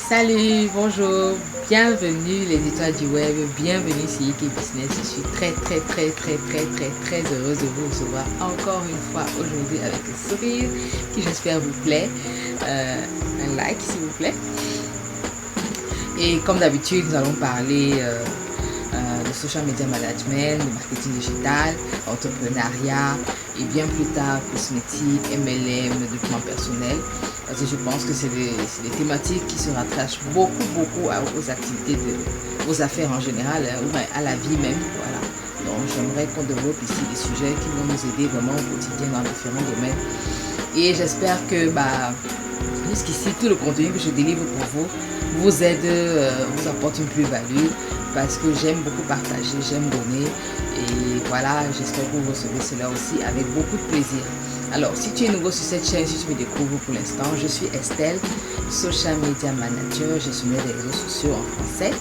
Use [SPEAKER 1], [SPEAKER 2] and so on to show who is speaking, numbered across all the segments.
[SPEAKER 1] Salut, bonjour, bienvenue les étoiles du web, bienvenue sur IK Business. Je suis très heureuse de vous recevoir encore une fois aujourd'hui avec le sourire qui j'espère vous plaît. Un like s'il vous plaît. Et comme d'habitude, nous allons parler de social media management, de marketing digital, entrepreneuriat et bien plus tard cosmétique, MLM, développement personnel. Parce que je pense que c'est des thématiques qui se rattachent beaucoup aux activités, aux affaires en général, à la vie même. Voilà. Donc j'aimerais qu'on développe ici des sujets qui vont nous aider vraiment au quotidien dans différents domaines. Et j'espère que jusqu'ici, tout le contenu que je délivre pour vous aide, vous apporte une plus-value. Parce que j'aime beaucoup partager, j'aime donner et voilà, j'espère que vous recevez cela aussi avec beaucoup de plaisir. Alors, si tu es nouveau sur cette chaîne, si tu me découvres pour l'instant, je suis Estelle, Social Media Manager, gestionnaire des réseaux sociaux en français.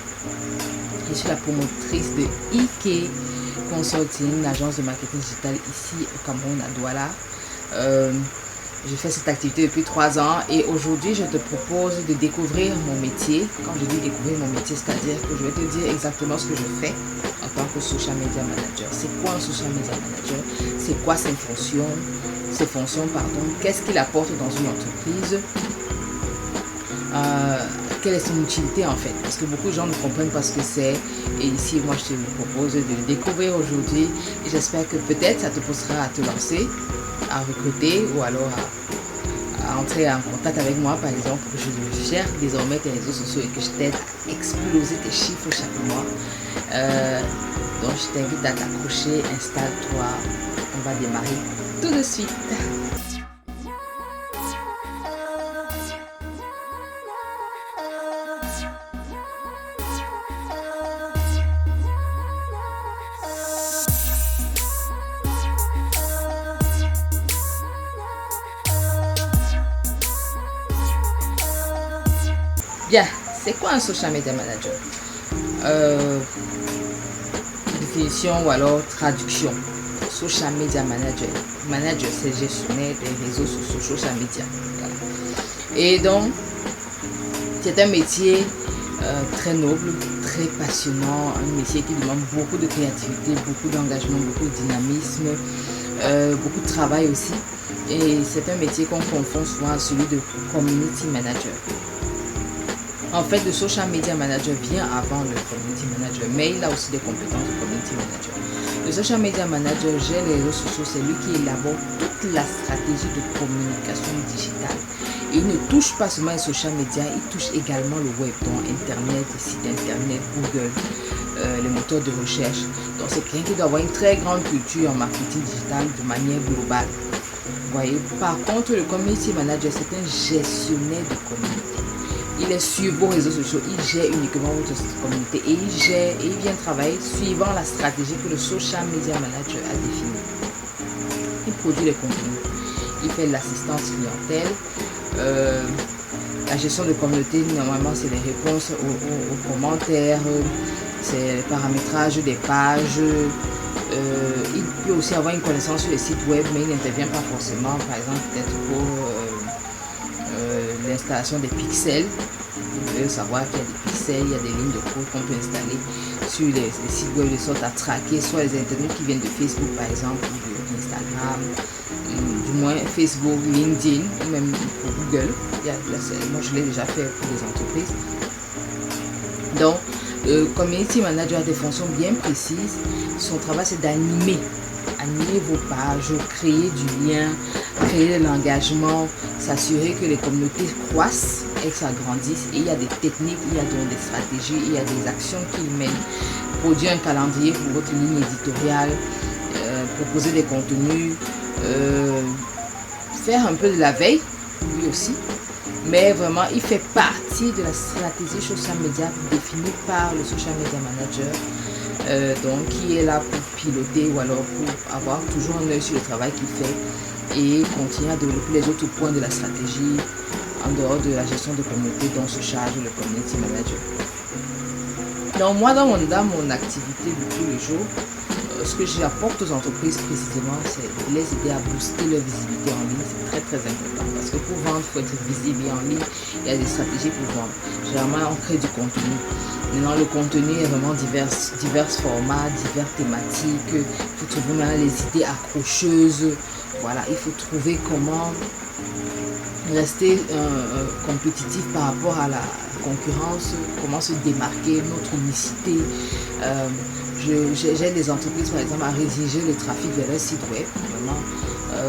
[SPEAKER 1] Je suis la promotrice de IK Consulting, l'agence de marketing digital ici au Cameroun, à Douala. Je fais cette activité depuis 3 ans et aujourd'hui je te propose de découvrir mon métier. Quand je dis découvrir mon métier, c'est-à-dire que je vais te dire exactement ce que je fais en tant que social media manager. C'est quoi un social media manager? C'est quoi ses fonctions? Qu'est-ce qu'il apporte dans une entreprise? Quelle est son utilité en fait? Parce que beaucoup de gens ne comprennent pas ce que c'est. Et ici, moi, je te propose de le découvrir aujourd'hui. Et j'espère que peut-être ça te poussera à te lancer, à recruter ou alors à entrer en contact avec moi, par exemple, pour que je gère désormais tes réseaux sociaux et que je t'aide à exploser tes chiffres chaque mois. Donc, je t'invite à t'accrocher, installe-toi. On va démarrer tout de suite. Bien, c'est quoi un social media manager? Définition ou alors traduction. Social media manager. Manager, c'est gestionnaire des réseaux sociaux, social media. Voilà. Et donc, c'est un métier très noble, très passionnant, un métier qui demande beaucoup de créativité, beaucoup d'engagement, beaucoup de dynamisme, beaucoup de travail aussi. Et c'est un métier qu'on confond souvent à celui de community manager. En fait, le social media manager vient avant le community manager, mais il a aussi des compétences de community manager. Le social media manager gère les réseaux sociaux, c'est lui qui élabore toute la stratégie de communication digitale. Et il ne touche pas seulement les social media, il touche également le web, donc Internet, les sites Internet, Google, les moteurs de recherche. Donc c'est quelqu'un qui doit avoir une très grande culture en marketing digital de manière globale. Vous voyez, par contre, le community manager, c'est un gestionnaire de communauté. Il est sur vos réseaux sociaux, il gère uniquement votre communauté et il vient travailler suivant la stratégie que le social media manager a définie. Il produit les contenus, il fait l'assistance clientèle, la gestion de communauté, normalement c'est les réponses aux commentaires, c'est le paramétrage des pages. Il peut aussi avoir une connaissance sur les sites web, mais il n'intervient pas forcément, par exemple peut-être pour l'installation des pixels. Vous devez savoir qu'il y a des pixels, il y a des lignes de code qu'on peut installer sur les sites web de sorte à traquer soit les internautes qui viennent de Facebook par exemple, ou d'Instagram, du moins Facebook, LinkedIn, ou même pour Google. Moi je l'ai déjà fait pour des entreprises. Donc, le community manager a des fonctions bien précises. Son travail c'est d'animer vos pages, créer du lien, créer de l'engagement, s'assurer que les communautés croissent et que ça grandisse. Et il y a des techniques, il y a donc des stratégies, il y a des actions qu'il mène. Produire un calendrier pour votre ligne éditoriale, proposer des contenus, faire un peu de la veille, lui aussi. Mais vraiment, il fait partie de la stratégie social media définie par le social media manager. Donc qui est là pour piloter ou alors pour avoir toujours un œil sur le travail qu'il fait et continuer à développer les autres points de la stratégie en dehors de la gestion de communauté dont se charge le community manager. Donc moi dans mon activité de tous les jours, ce que j'apporte aux entreprises précisément, c'est de les aider à booster leur visibilité en ligne. C'est très important parce parce que pour vendre, il faut être visible et en ligne, il y a des stratégies pour vendre. Généralement, on crée du contenu. Maintenant, le contenu est vraiment divers formats, diverses thématiques. Il faut trouver maintenant les idées accrocheuses. Voilà, il faut trouver comment rester compétitif par rapport à la concurrence, comment se démarquer, notre unicité. J'aide les entreprises par exemple à rédiger le trafic vers leur site web. Vraiment,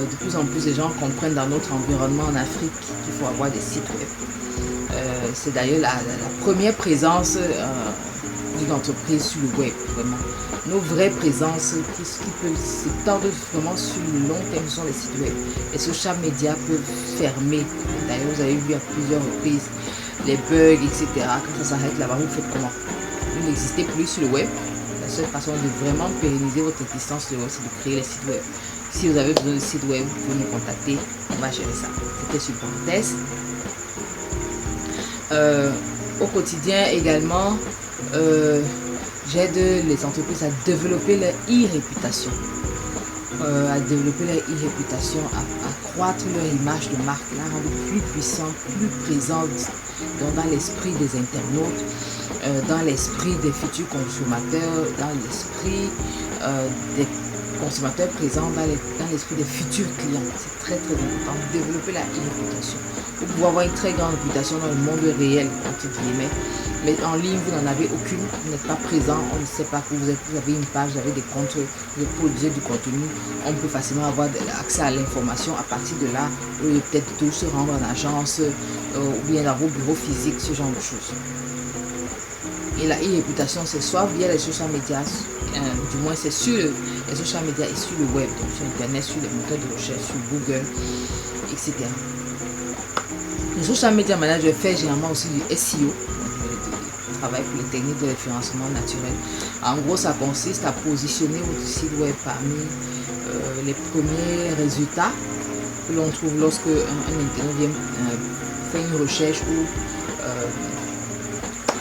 [SPEAKER 1] de plus en plus de gens comprennent dans notre environnement en Afrique qu'il faut avoir des sites web. C'est d'ailleurs la première présence d'une entreprise sur le web, vraiment. Nos vraies présences qui peuvent s'étendre vraiment sur le long terme sont les sites web. Les social media peuvent fermer. D'ailleurs, vous avez vu à plusieurs reprises les bugs, etc. Quand ça s'arrête là-bas, vous faites comment? Vous n'existez plus sur le web. La seule façon de vraiment pérenniser votre existence sur le web, c'est de créer les sites web. Si vous avez besoin de sites web, vous pouvez nous contacter. On va gérer ça. C'était sur parenthèse. Au quotidien également, j'aide les entreprises à développer leur e-réputation. À développer leur e-réputation, à croître leur image de marque, la rendre plus puissante, plus présente dans l'esprit des internautes, dans l'esprit des futurs consommateurs, dans l'esprit des consommateurs présents, dans l'esprit des futurs clients. C'est très très important de développer la e-réputation. Vous pouvez avoir une très grande réputation dans le monde réel, entre guillemets, mais en ligne, vous n'en avez aucune, vous n'êtes pas présent, on ne sait pas que vous avez une page, vous avez des comptes, vous produisez du contenu, on peut facilement avoir accès à l'information à partir de là, peut-être tout se rendre en agence, ou bien dans vos bureaux physiques, ce genre de choses. Et la e-réputation, c'est soit via les social media, du moins c'est sur les social media et sur le web, donc sur internet, sur les moteurs de recherche, sur Google, etc. Le social media manager fait généralement aussi du SEO, travail pour les techniques de référencement naturel. En gros, ça consiste à positionner votre site web parmi les premiers résultats que l'on trouve lorsque un internaute vient faire une recherche ou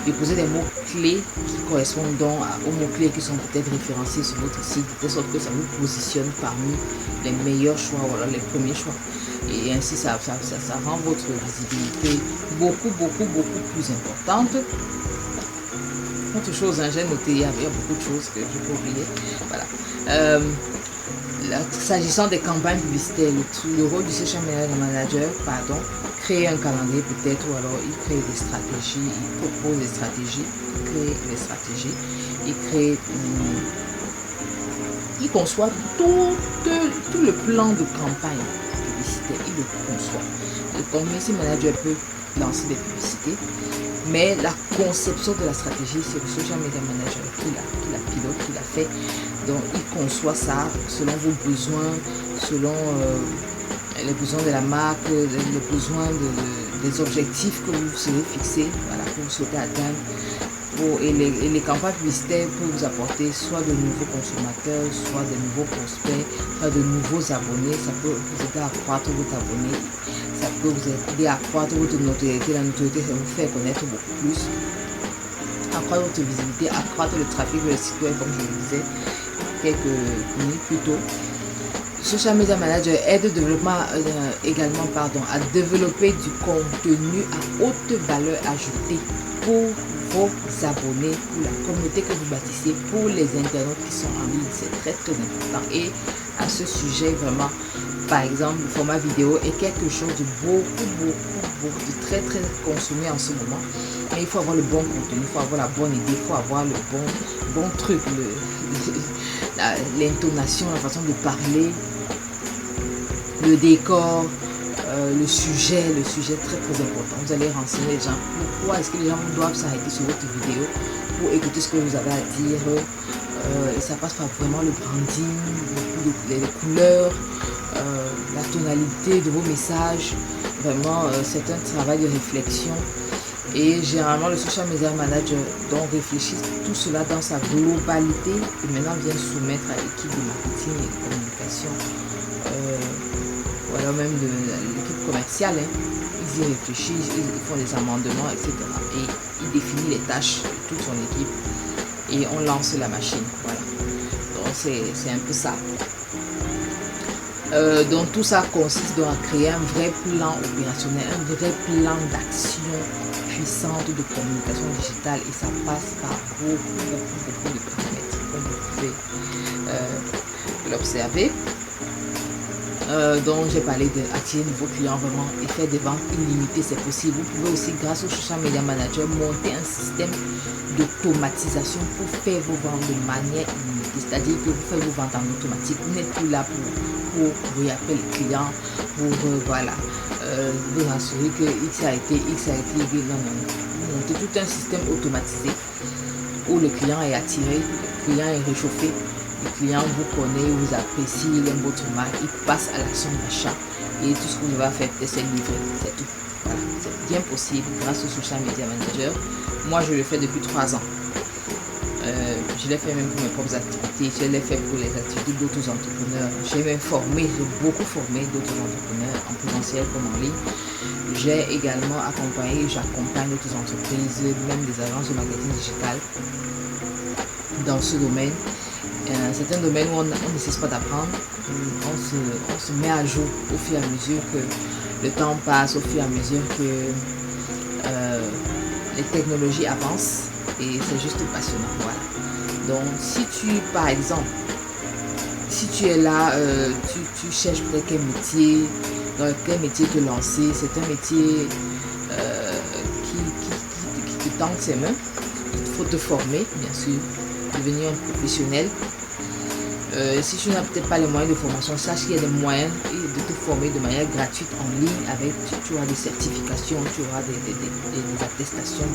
[SPEAKER 1] déposer des mots-clés qui correspondent donc aux mots-clés qui sont peut-être référencés sur votre site, de sorte que ça vous positionne parmi les meilleurs choix, voilà, les premiers choix. Et ainsi, ça rend votre visibilité beaucoup plus importante. Autre chose, j'ai noté, il y a beaucoup de choses que je peux oublier. Voilà. S'agissant des campagnes publicitaires, le rôle du social media manager, créer un calendrier peut-être, ou alors il crée des stratégies, il propose des stratégies, il crée des stratégies, il conçoit tout le plan de campagne publicitaire, il le conçoit. Le community manager peut lancer des publicités, mais la conception de la stratégie, c'est le social media manager qui la pilote, qui la fait. Donc il conçoit ça selon vos besoins, selon les besoins de la marque, les besoins des objectifs que vous serez fixés, voilà, que vous souhaitez atteindre. Et les campagnes publicitaires peuvent vous apporter soit de nouveaux consommateurs, soit de nouveaux prospects, soit de nouveaux abonnés. Ça peut vous aider à accroître votre abonné, ça peut vous aider à accroître votre notoriété. La notoriété, ça vous fait connaître beaucoup plus, accroître votre visibilité, accroître le trafic de le site web, comme je le disais quelques minutes plus tôt. Social Media Manager aide le développement également à développer du contenu à haute valeur ajoutée pour vos abonnés, pour la communauté que vous bâtissez, pour les internautes qui sont en ligne. C'est très important. Et à ce sujet, vraiment, par exemple, le format vidéo est quelque chose de beaucoup de très consommé en ce moment. Mais il faut avoir le bon contenu, il faut avoir la bonne idée, il faut avoir le bon truc, l'intonation, la façon de parler, le décor, le sujet très important. Vous allez renseigner les gens. Pourquoi est-ce que les gens doivent s'arrêter sur votre vidéo pour écouter ce que vous avez à dire? Et ça passe par vraiment le branding, les couleurs, la tonalité de vos messages. Vraiment, c'est un travail de réflexion. Et généralement, le social media manager donc réfléchit tout cela dans sa globalité et maintenant vient soumettre à l'équipe de marketing et de communication, ou alors même de l'équipe commerciale. Ils y réfléchissent, ils font des amendements, etc. Et il définit les tâches de toute son équipe et on lance la machine. Voilà. Donc c'est un peu ça. Donc tout ça consiste donc à créer un vrai plan opérationnel, un vrai plan d'action puissante de communication digitale, et ça passe par beaucoup de paramètres, comme vous pouvez l'observer. Donc j'ai parlé d'attirer de nouveaux clients vraiment et faire des ventes illimitées, c'est possible. Vous pouvez aussi, grâce au Social Media Manager, monter un système d'automatisation pour faire vos ventes de manière illimitée, c'est-à-dire que vous faites vos ventes en automatique. Vous n'êtes plus là pour appeler les clients, pour voilà, vous assurer que X a été, Y. Non. Vous montez tout un système automatisé où le client est attiré, le client est réchauffé, le client vous connaît, vous apprécie, il aime votre marque, il passe à l'action d'achat, et tout ce que vous avez à faire, c'est livrer, c'est tout. Voilà, c'est bien possible grâce au Social Media Manager. Moi, je le fais depuis 3 ans. Je l'ai fait même pour mes propres activités, je l'ai fait pour les activités d'autres entrepreneurs. J'ai même formé, j'ai beaucoup formé d'autres entrepreneurs en présentiel comme en ligne. J'ai également accompagné, j'accompagne d'autres entreprises, même des agences de marketing digital dans ce domaine. C'est un domaine où on ne cesse pas d'apprendre, on se met à jour au fur et à mesure que le temps passe, au fur et à mesure que les technologies avancent, et c'est juste passionnant. Voilà. Donc si tu, par exemple, si tu es là, tu cherches peut-être quel métier, dans quel métier te lancer, c'est un métier qui te tente ses mains, il faut te former, bien sûr, devenir un professionnel. Si tu n'as peut-être pas les moyens de formation, sache qu'il y a des moyens de te former de manière gratuite en ligne. Avec, tu auras des certifications, tu auras des attestations,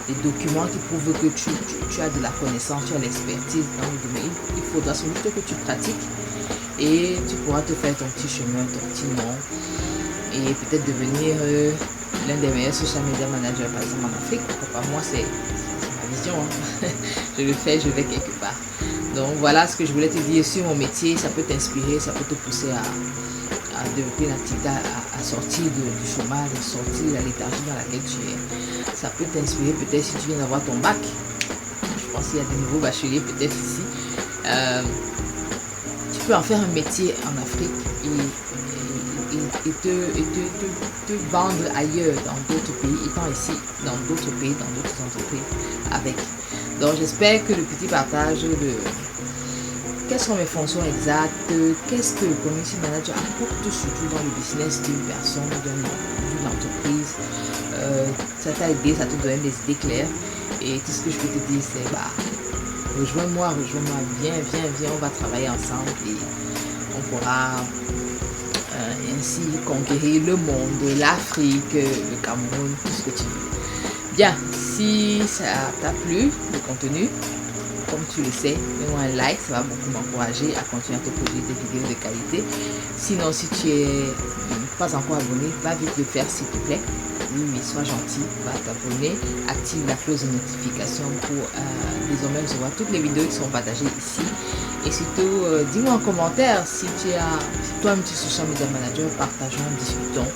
[SPEAKER 1] des documents qui prouvent que tu as de la connaissance, tu as l'expertise dans le domaine. Il faudra juste que tu pratiques et tu pourras te faire ton petit chemin, ton petit nom, et peut-être devenir l'un des meilleurs social media managers, par exemple en Afrique. Pourquoi pas? Moi, c'est ma vision. Je le fais, je vais quelque part. Donc voilà ce que je voulais te dire sur mon métier. Ça peut t'inspirer, ça peut te pousser à développer une activité, à sortir du chômage, à sortir de la léthargie dans laquelle tu es. Ça peut t'inspirer peut-être si tu viens d'avoir ton bac. Je pense qu'il y a de nouveaux bacheliers peut-être ici. Tu peux en faire un métier en Afrique et te vendre ailleurs, dans d'autres pays, étant ici, dans d'autres pays, dans d'autres entreprises avec. Donc j'espère que le petit partage de quelles sont mes fonctions exactes, qu'est-ce que le community manager apporte surtout dans le business d'une personne, d'une entreprise, ça t'a aidé, ça te donne des idées claires. Et tout ce que je peux te dire, c'est rejoins-moi, viens, on va travailler ensemble et on pourra ainsi conquérir le monde, l'Afrique, le Cameroun, tout ce que tu veux. Bien, si ça t'a plu, le contenu, comme tu le sais, mets-moi un like, ça va beaucoup m'encourager à continuer à te produire des vidéos de qualité. Sinon, si tu n'es pas encore abonné, va vite le faire s'il te plaît. Oui, mais sois gentil, va t'abonner, active la cloche de notification pour désormais recevoir toutes les vidéos qui sont partagées ici. Et surtout, dis-moi en commentaire si toi un petit social media manager, partageons, discutons.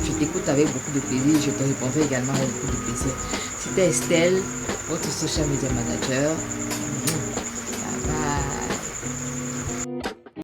[SPEAKER 1] Je t'écoute avec beaucoup de plaisir, je te répondrai également avec beaucoup de plaisir. C'était Estelle, votre social media manager.